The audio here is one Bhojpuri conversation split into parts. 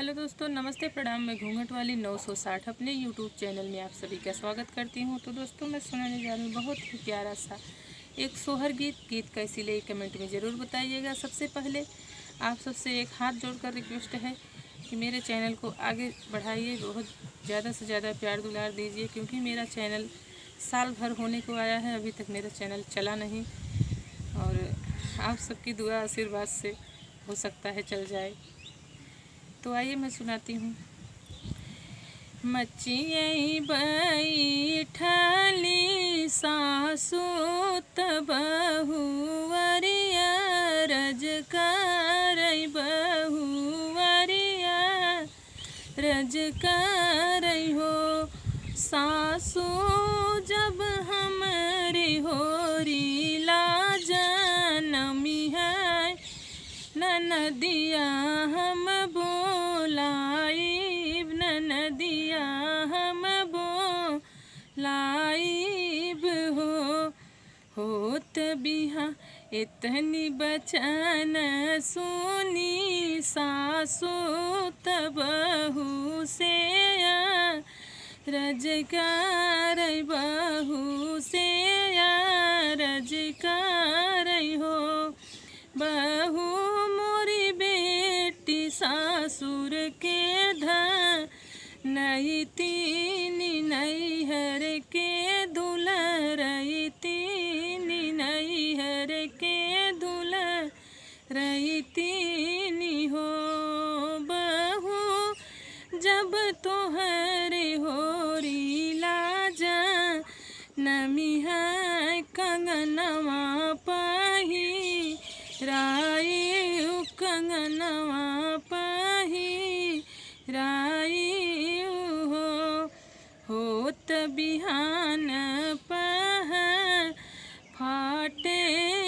हेलो दोस्तों, नमस्ते, प्रणाम। मैं घूंघट वाली 960 अपने यूट्यूब चैनल में आप सभी का स्वागत करती हूं। तो दोस्तों, मैं सुनाने जा रही हूँ बहुत ही प्यारा सा एक सोहर गीत कैसी लगी कमेंट में ज़रूर बताइएगा। सबसे पहले आप सबसे एक हाथ जोड़कर रिक्वेस्ट है कि मेरे चैनल को आगे बढ़ाइए, बहुत ज़्यादा से ज़्यादा प्यार दुलार दीजिए, क्योंकि मेरा चैनल साल भर होने को आया है, अभी तक मेरा चैनल चला नहीं, और आप सबकी दुआ आशीर्वाद से हो सकता है चल जाए। तो आइए मैं सुनाती हूँ। मचियई बैठली सासु बहुवरिया रजकारई बहुवरिया रजकारई हो। सासु जब हमरे होरी ला जनमी है, ननदिया हम बोलाइब, ननदिया हम बोलाइब हो। होत बिहा इतनी बचन सुनी सासु बहू से रजकार बहू से रजकार हो। बहू मोरी बेटी सासुर के धन नई तीनी नैहर के दुलरई तीनी नैहर के दुलरई तीनी हो। बहू जब तोहरे होरी लाजा नमी है कंगनवा पाही रायु कंगनवा पाही रायु हो। होत बिहान पहर फाटे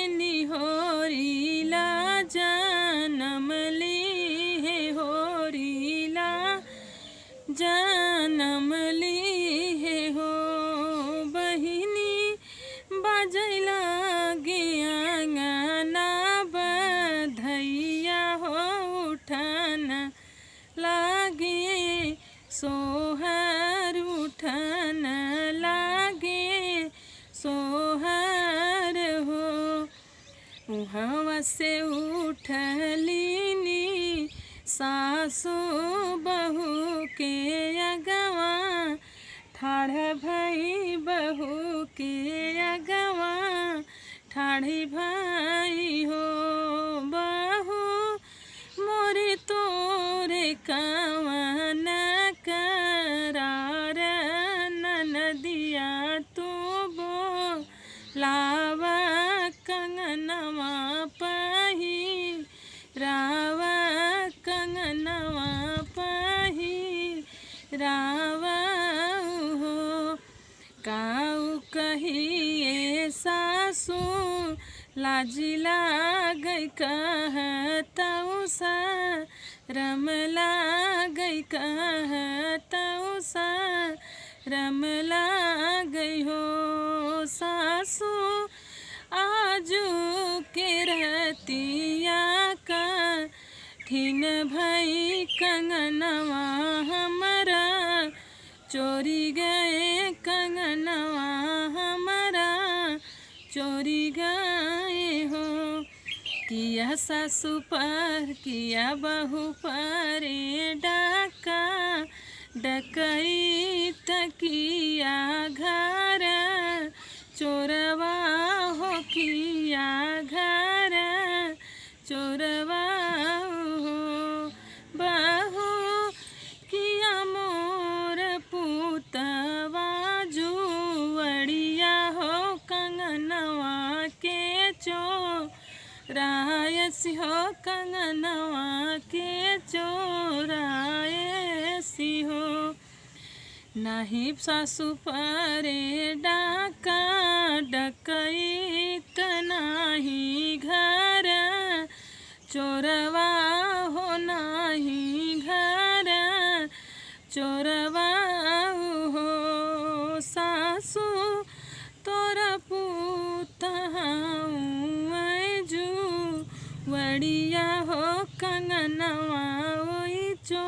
निहोरी ला जनम ली है, होरी ला जनम ली है हो। बहिनी बजैला गियांगना बधैया हो, उठन लागे सोहर उठन लागे सोहर हो। उहवा से उठलिनी सासु बहू के अगवा, ठाढ़ भई बहू के अगवा ठाढ़ी भई हो। बहू मोरे तोरे कवन करार, ननदिया तू बोलावा कंगनवा पाही रावा कंगनवा पाही रावा हो। काऊ कहिए सासु लाजी लागई कहतऊ सा रम लागई कहतऊ सा रम लागई हो। सासु आजू के रहतिया का ठिन भई कंगनवा हमरा चोरी गए कंगनवा हमरा चोरी गए हो। किया सासु पर किया बहू पर डाका डकैत किया घर चोरवा हो, किया घर चोरवा हो। बहू किया मोर पुतवा जुवड़िया हो, कंगनवा के चोरायसी हो, कंगनवा के चोरायसी हो। नाही सासु परे डाका डकैत नाही घर चोरवा हो, नाही घर चोरवा हो। सासु तोरा पूत जू वड़िया हो, कंगनवा ओई चो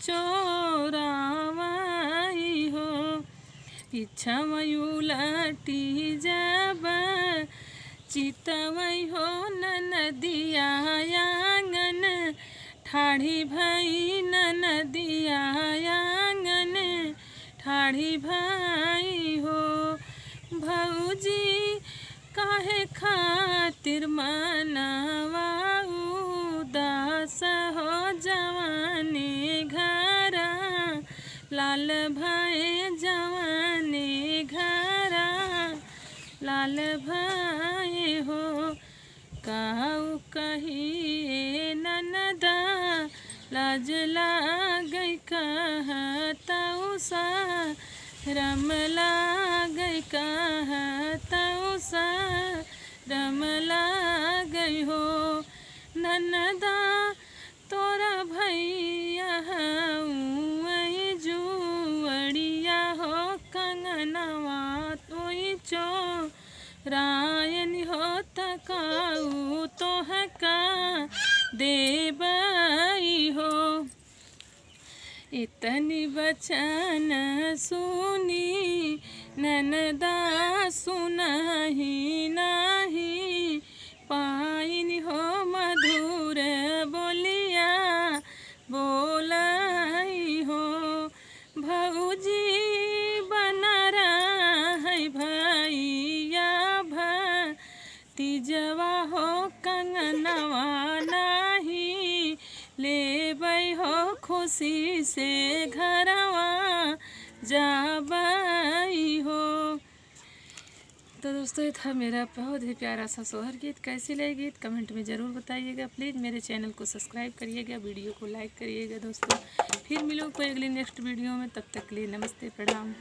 चोरावाई हो। इच्छा उलटी जब चितवई हो ननदिया आंगन ठाढ़ी भई ननदिया आंगन ठाढ़ी भई हो। भौजी काहे खातिर मनवा उदास हो जवानी घरा लाल भय जवानी घरा लाल भय हो। कहू कहिए ननदा लाज लागई कहतऊ सा रम लागई कहतऊ सा रम लागई हो। ननदा तोरा भैया हई जुअड़िया हो कंगनवा तोई चोरायन हो तकाऊ तोहका देबई हो। इतनी बचन सुनी ननदा सुनहि नाही पाइन हो मधुर बोलिया बोलाई हो। भौजी बना रही भैया भतीजवा हो कंगनवा नाही लेबई हो खुशी से घरवा जाबई हो। तो दोस्तों ये था मेरा बहुत ही प्यारा सा सोहर गीत। कैसी लगी गीत कमेंट में ज़रूर बताइएगा। प्लीज़ मेरे चैनल को सब्सक्राइब करिएगा, वीडियो को लाइक करिएगा दोस्तों। फिर मिलो कोई अगली नेक्स्ट वीडियो में, तब तक के लिए नमस्ते प्रणाम।